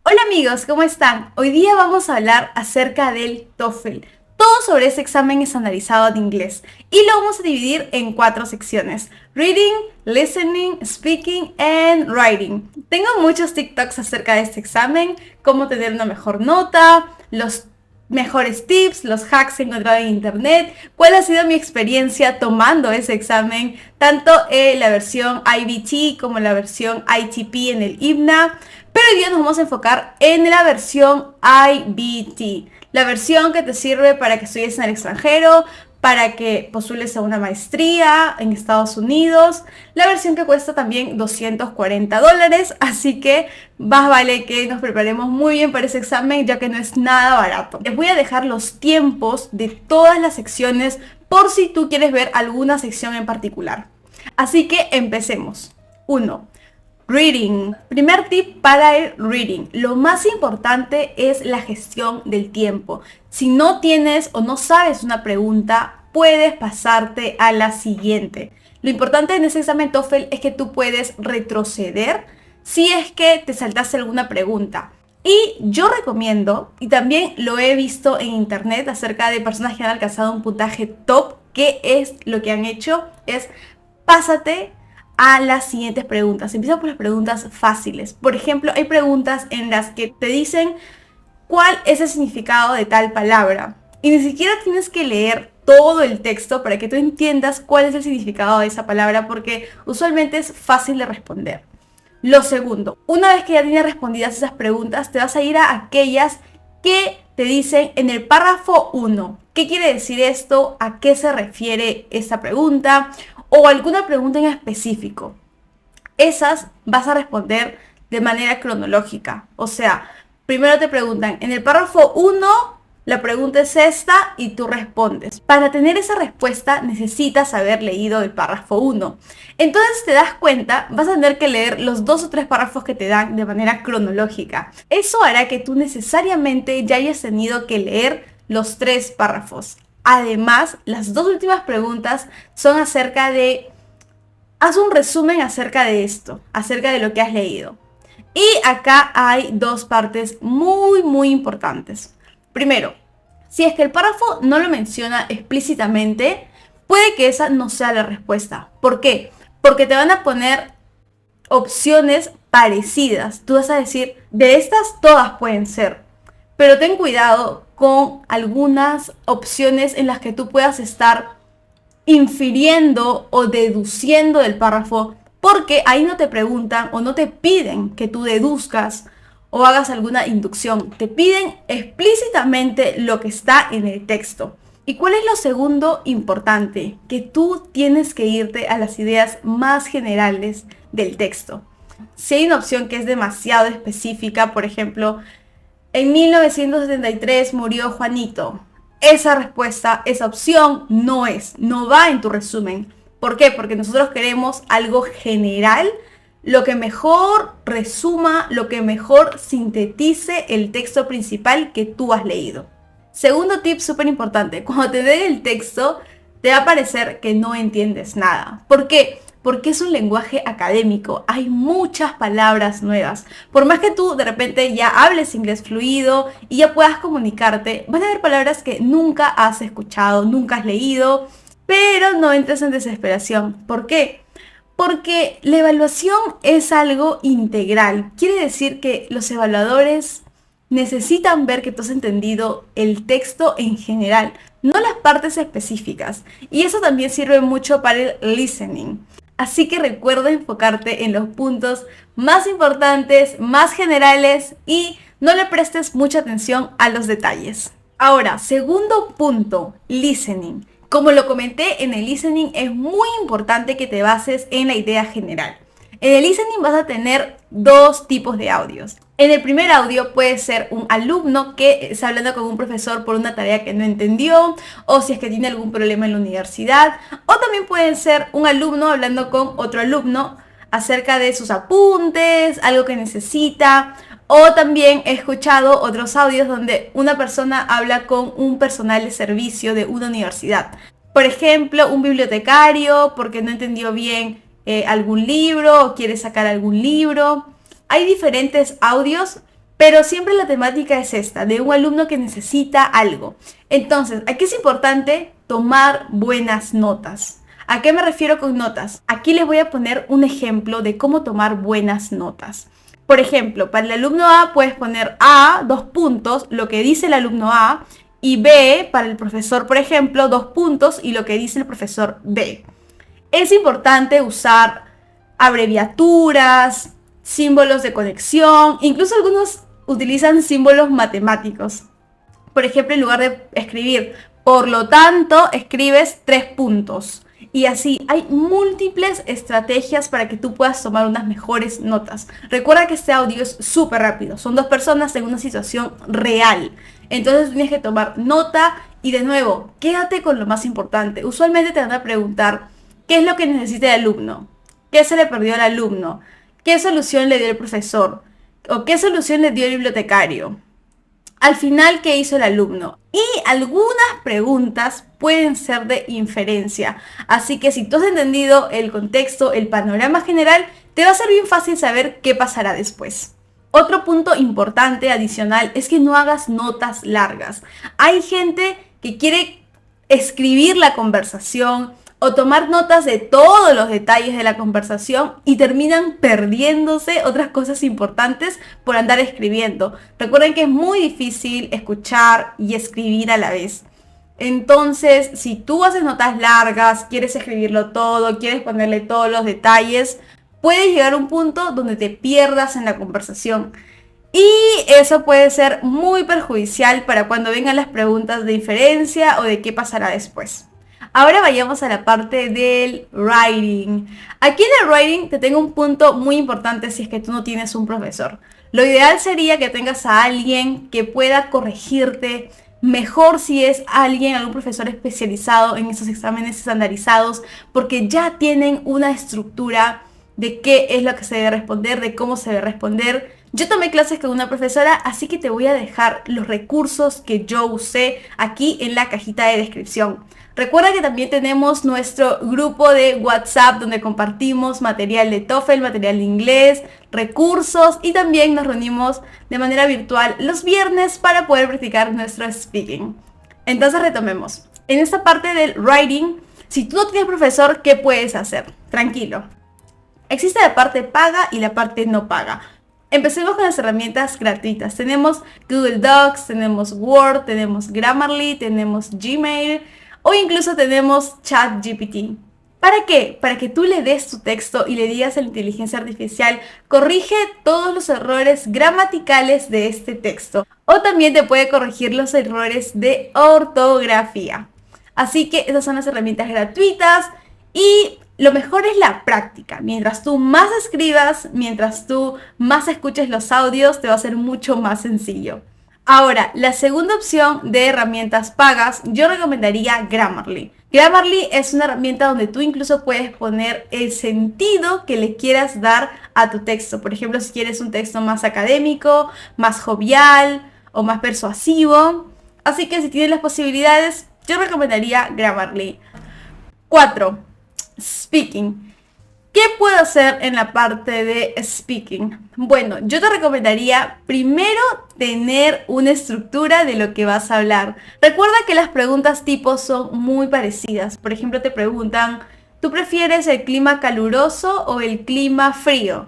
Hola amigos, ¿cómo están? Hoy día vamos a hablar acerca del TOEFL. Todo sobre ese examen estandarizado de inglés y lo vamos a dividir en 4 secciones: Reading, Listening, Speaking and Writing. Tengo muchos TikToks acerca de este examen, cómo tener una mejor nota, los mejores tips, los hacks que he encontrado en internet, cuál ha sido mi experiencia tomando ese examen, tanto en la versión IBT como en la versión ITP en el IBNA. Pero hoy día nos vamos a enfocar en la versión IBT, la versión que te sirve para que estudies en el extranjero, para que postules a una maestría en Estados Unidos, la versión que cuesta también $240, así que más vale que nos preparemos muy bien para ese examen, ya que no es nada barato. Les voy a dejar los tiempos de todas las secciones por si tú quieres ver alguna sección en particular. Así que empecemos. 1. Reading. Primer tip para el reading. Lo más importante es la gestión del tiempo. Si no tienes o no sabes una pregunta, puedes pasarte a la siguiente. Lo importante en ese examen TOEFL es que tú puedes retroceder si es que te saltaste alguna pregunta. Y yo recomiendo, y también lo he visto en internet acerca de personas que han alcanzado un puntaje top, que es lo que han hecho, es pásate a las siguientes preguntas. Empieza por las preguntas fáciles. Por ejemplo, hay preguntas en las que te dicen cuál es el significado de tal palabra. Y ni siquiera tienes que leer todo el texto para que tú entiendas cuál es el significado de esa palabra, porque usualmente es fácil de responder. Lo segundo, una vez que ya tienes respondidas esas preguntas, te vas a ir a aquellas que te dicen en el párrafo 1. ¿Qué quiere decir esto? ¿A qué se refiere esta pregunta? O alguna pregunta en específico. Esas vas a responder de manera cronológica. O sea, primero te preguntan, en el párrafo 1, la pregunta es esta y tú respondes. Para tener esa respuesta necesitas haber leído el párrafo 1. Entonces te das cuenta, vas a tener que leer los 2 o 3 párrafos que te dan de manera cronológica. Eso hará que tú necesariamente ya hayas tenido que leer los 3 párrafos. Además, las 2 últimas preguntas son acerca de... Haz un resumen acerca de esto, acerca de lo que has leído. Y acá hay 2 partes muy importantes. Primero, si es que el párrafo no lo menciona explícitamente, puede que esa no sea la respuesta. ¿Por qué? Porque te van a poner opciones parecidas. Tú vas a decir, de estas todas pueden ser. Pero ten cuidado con algunas opciones en las que tú puedas estar infiriendo o deduciendo del párrafo, porque ahí no te preguntan o no te piden que tú deduzcas o hagas alguna inducción. Te piden explícitamente lo que está en el texto. ¿Y cuál es lo segundo importante? Que tú tienes que irte a las ideas más generales del texto. Si hay una opción que es demasiado específica, por ejemplo, en 1973 murió Juanito. Esa respuesta, esa opción no va en tu resumen. ¿Por qué? Porque nosotros queremos algo general, lo que mejor resuma, lo que mejor sintetice el texto principal que tú has leído. Segundo tip súper importante, cuando te den el texto, te va a parecer que no entiendes nada. ¿Por qué? Porque es un lenguaje académico, hay muchas palabras nuevas. Por más que tú de repente ya hables inglés fluido y ya puedas comunicarte, van a haber palabras que nunca has escuchado, nunca has leído, pero no entres en desesperación. ¿Por qué? Porque la evaluación es algo integral. Quiere decir que los evaluadores necesitan ver que tú has entendido el texto en general, no las partes específicas. Y eso también sirve mucho para el listening. Así que recuerda enfocarte en los puntos más importantes, más generales y no le prestes mucha atención a los detalles. Ahora, segundo punto, listening. Como lo comenté, en el listening es muy importante que te bases en la idea general. En el listening vas a tener 2 tipos de audios. En el primer audio puede ser un alumno que está hablando con un profesor por una tarea que no entendió, o si es que tiene algún problema en la universidad, o también puede ser un alumno hablando con otro alumno acerca de sus apuntes, algo que necesita, o también he escuchado otros audios donde una persona habla con un personal de servicio de una universidad. Por ejemplo, un bibliotecario porque no entendió bien algún libro o quiere sacar algún libro. Hay diferentes audios Pero siempre la temática es esta, de un alumno que necesita algo. Entonces, aquí es importante tomar buenas notas. ¿A qué me refiero con notas? Aquí les voy a poner un ejemplo de cómo tomar buenas notas. Por ejemplo, para el alumno A puedes poner A, 2 puntos, lo que dice el alumno A, y B, para el profesor, por ejemplo, 2 puntos y lo que dice el profesor B. Es importante usar abreviaturas, símbolos de conexión, incluso algunos utilizan símbolos matemáticos. Por ejemplo, en lugar de escribir por lo tanto, escribes 3 puntos. Y así hay múltiples estrategias para que tú puedas tomar unas mejores notas. Recuerda que este audio es súper rápido. Son 2 personas en una situación real. Entonces tienes que tomar nota y de nuevo, quédate con lo más importante. Usualmente te van a preguntar qué es lo que necesita el alumno, qué se le perdió al alumno, qué solución le dio el profesor o qué solución le dio el bibliotecario. Al final, ¿qué hizo el alumno? Y algunas preguntas pueden ser de inferencia. Así que si tú has entendido el contexto, el panorama general, te va a ser bien fácil saber qué pasará después. Otro punto importante adicional es que no hagas notas largas. Hay gente que quiere escribir la conversación o tomar notas de todos los detalles de la conversación y terminan perdiéndose otras cosas importantes por andar escribiendo. Recuerden que es muy difícil escuchar y escribir a la vez. Entonces, si tú haces notas largas, quieres escribirlo todo, quieres ponerle todos los detalles, puede llegar a un punto donde te pierdas en la conversación. Y eso puede ser muy perjudicial para cuando vengan las preguntas de inferencia o de qué pasará después. Ahora vayamos a la parte del writing. Aquí en el writing te tengo un punto muy importante si es que tú no tienes un profesor. Lo ideal sería que tengas a alguien que pueda corregirte. Mejor si es algún profesor especializado en esos exámenes estandarizados, porque ya tienen una estructura de qué es lo que se debe responder, de cómo se debe responder. Yo tomé clases con una profesora, así que te voy a dejar los recursos que yo usé aquí en la cajita de descripción. Recuerda que también tenemos nuestro grupo de WhatsApp donde compartimos material de TOEFL, material de inglés, recursos y también nos reunimos de manera virtual los viernes para poder practicar nuestro speaking. Entonces retomemos. En esta parte del writing, si tú no tienes profesor, ¿qué puedes hacer? Tranquilo. Existe la parte paga y la parte no paga. Empecemos con las herramientas gratuitas. Tenemos Google Docs, tenemos Word, tenemos Grammarly, tenemos Gmail o incluso tenemos ChatGPT. ¿Para qué? Para que tú le des tu texto y le digas a la inteligencia artificial, corrige todos los errores gramaticales de este texto. O también te puede corregir los errores de ortografía. Así que esas son las herramientas gratuitas y lo mejor es la práctica. Mientras tú más escribas, mientras tú más escuches los audios, te va a ser mucho más sencillo. Ahora, la segunda opción de herramientas pagas, yo recomendaría Grammarly. Grammarly es una herramienta donde tú incluso puedes poner el sentido que le quieras dar a tu texto. Por ejemplo, si quieres un texto más académico, más jovial o más persuasivo. Así que si tienes las posibilidades, yo recomendaría Grammarly. 4. Speaking. ¿Qué puedo hacer en la parte de speaking? Bueno, yo te recomendaría primero tener una estructura de lo que vas a hablar. Recuerda que las preguntas tipo son muy parecidas. Por ejemplo, te preguntan, ¿tú prefieres el clima caluroso o el clima frío?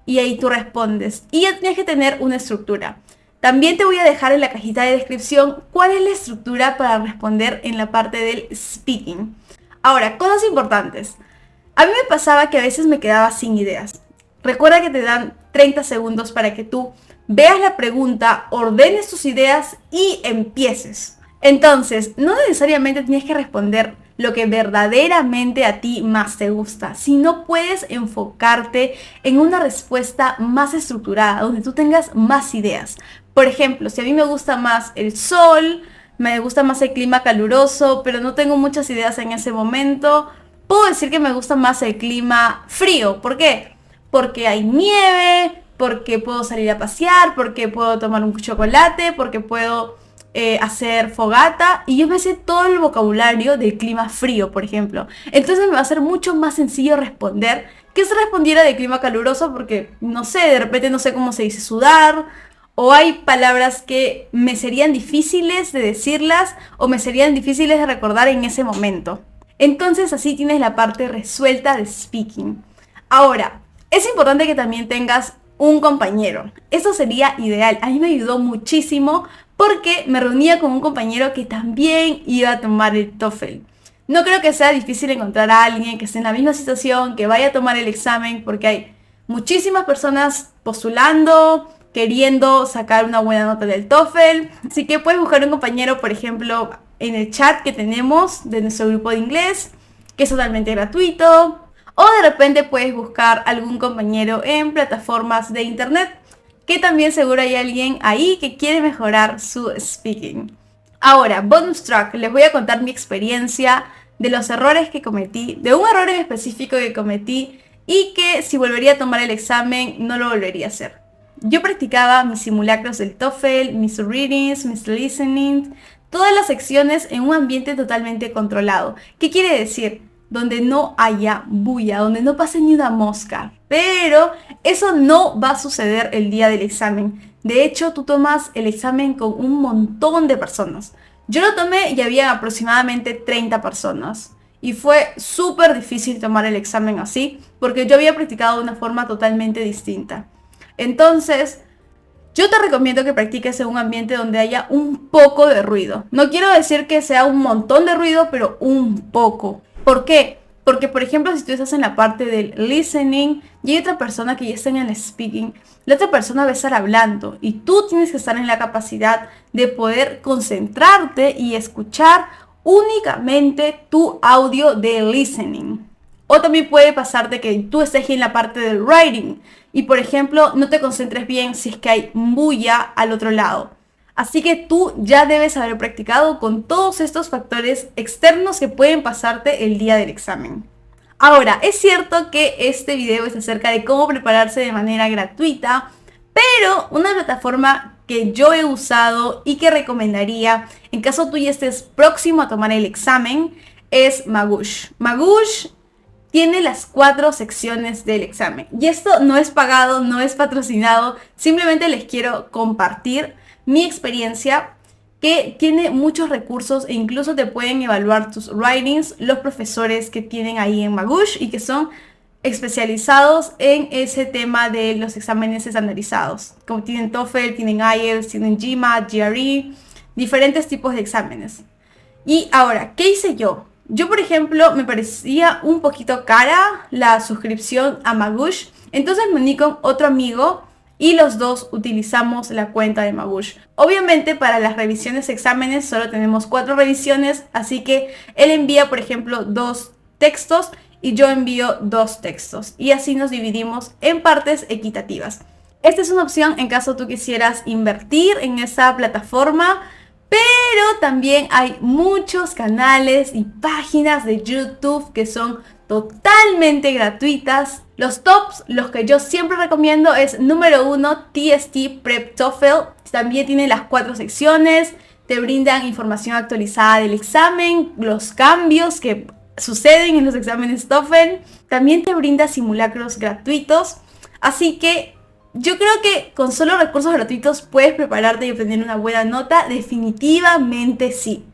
Y ahí tú respondes. Y ya tienes que tener una estructura. También te voy a dejar en la cajita de descripción cuál es la estructura para responder en la parte del speaking. Ahora, cosas importantes. A mí me pasaba que a veces me quedaba sin ideas. Recuerda que te dan 30 segundos para que tú veas la pregunta, ordenes tus ideas y empieces. Entonces, no necesariamente tienes que responder lo que verdaderamente a ti más te gusta, sino puedes enfocarte en una respuesta más estructurada, donde tú tengas más ideas. Por ejemplo, si a mí me gusta más el sol, me gusta más el clima caluroso, pero no tengo muchas ideas en ese momento, puedo decir que me gusta más el clima frío. ¿Por qué? Porque hay nieve, porque puedo salir a pasear, porque puedo tomar un chocolate, porque puedo hacer fogata. Y yo me sé todo el vocabulario del clima frío, por ejemplo. Entonces me va a ser mucho más sencillo responder que si respondiera de clima caluroso, porque no sé, de repente no sé cómo se dice sudar, o hay palabras que me serían difíciles de decirlas o me serían difíciles de recordar en ese momento. Entonces así tienes la parte resuelta de speaking. Ahora, es importante que también tengas un compañero. Eso sería ideal. A mí me ayudó muchísimo porque me reunía con un compañero que también iba a tomar el TOEFL. No creo que sea difícil encontrar a alguien que esté en la misma situación, que vaya a tomar el examen, porque hay muchísimas personas postulando, queriendo sacar una buena nota del TOEFL. Así que puedes buscar un compañero, por ejemplo, en el chat que tenemos de nuestro grupo de inglés, que es totalmente gratuito. O de repente puedes buscar algún compañero en plataformas de internet, que también seguro hay alguien ahí que quiere mejorar su speaking. Ahora, bonus track, les voy a contar mi experiencia de los errores que cometí, de un error en específico que cometí y que si volvería a tomar el examen no lo volvería a hacer. Yo practicaba mis simulacros del TOEFL, mis readings, mis listening, todas las secciones en un ambiente totalmente controlado. ¿Qué quiere decir? Donde no haya bulla, donde no pase ni una mosca. Pero eso no va a suceder el día del examen. De hecho, tú tomas el examen con un montón de personas. Yo lo tomé y había aproximadamente 30 personas. Y fue súper difícil tomar el examen así, porque yo había practicado de una forma totalmente distinta. Entonces, yo te recomiendo que practiques en un ambiente donde haya un poco de ruido. No quiero decir que sea un montón de ruido, pero un poco. ¿Por qué? Porque, por ejemplo, si tú estás en la parte del listening y hay otra persona que ya está en el speaking, la otra persona va a estar hablando y tú tienes que estar en la capacidad de poder concentrarte y escuchar únicamente tu audio de listening. O también puede pasarte que tú estés en la parte del writing y, por ejemplo, no te concentres bien si es que hay bulla al otro lado. Así que tú ya debes haber practicado con todos estos factores externos que pueden pasarte el día del examen. Ahora, es cierto que este video es acerca de cómo prepararse de manera gratuita, pero una plataforma que yo he usado y que recomendaría en caso tú ya estés próximo a tomar el examen es Magoosh. Magoosh tiene las 4 secciones del examen. Y esto no es pagado, no es patrocinado, simplemente les quiero compartir mi experiencia, que tiene muchos recursos e incluso te pueden evaluar tus writings los profesores que tienen ahí en Magoosh y que son especializados en ese tema de los exámenes estandarizados. Como tienen TOEFL, tienen IELTS, tienen GMAT, GRE, diferentes tipos de exámenes. Y ahora, ¿qué hice yo? Yo, por ejemplo, me parecía un poquito cara la suscripción a Magoosh, entonces me uní con otro amigo y los dos utilizamos la cuenta de Magoosh. Obviamente para las revisiones exámenes solo tenemos 4 revisiones, así que él envía, por ejemplo, 2 textos y yo envío 2 textos. Y así nos dividimos en partes equitativas. Esta es una opción en caso tú quisieras invertir en esa plataforma, pero también hay muchos canales y páginas de YouTube que son totalmente gratuitas. Los tops, los que yo siempre recomiendo es número 1, TST Prep TOEFL. También tiene las 4 secciones, te brindan información actualizada del examen, los cambios que suceden en los exámenes TOEFL. También te brinda simulacros gratuitos. Así que yo creo que con solo recursos gratuitos puedes prepararte y obtener una buena nota. Definitivamente sí.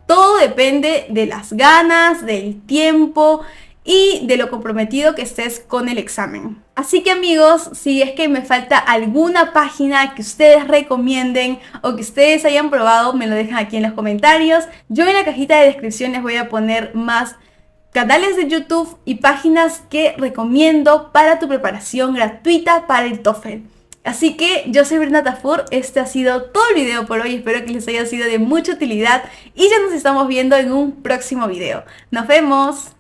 Todo depende de las ganas, del tiempo y de lo comprometido que estés con el examen. Así que amigos, si es que me falta alguna página que ustedes recomienden o que ustedes hayan probado, me lo dejan aquí en los comentarios. Yo en la cajita de descripción les voy a poner más canales de YouTube y páginas que recomiendo para tu preparación gratuita para el TOEFL. Así que yo soy Brenda Tafur, este ha sido todo el video por hoy, espero que les haya sido de mucha utilidad y ya nos estamos viendo en un próximo video. ¡Nos vemos!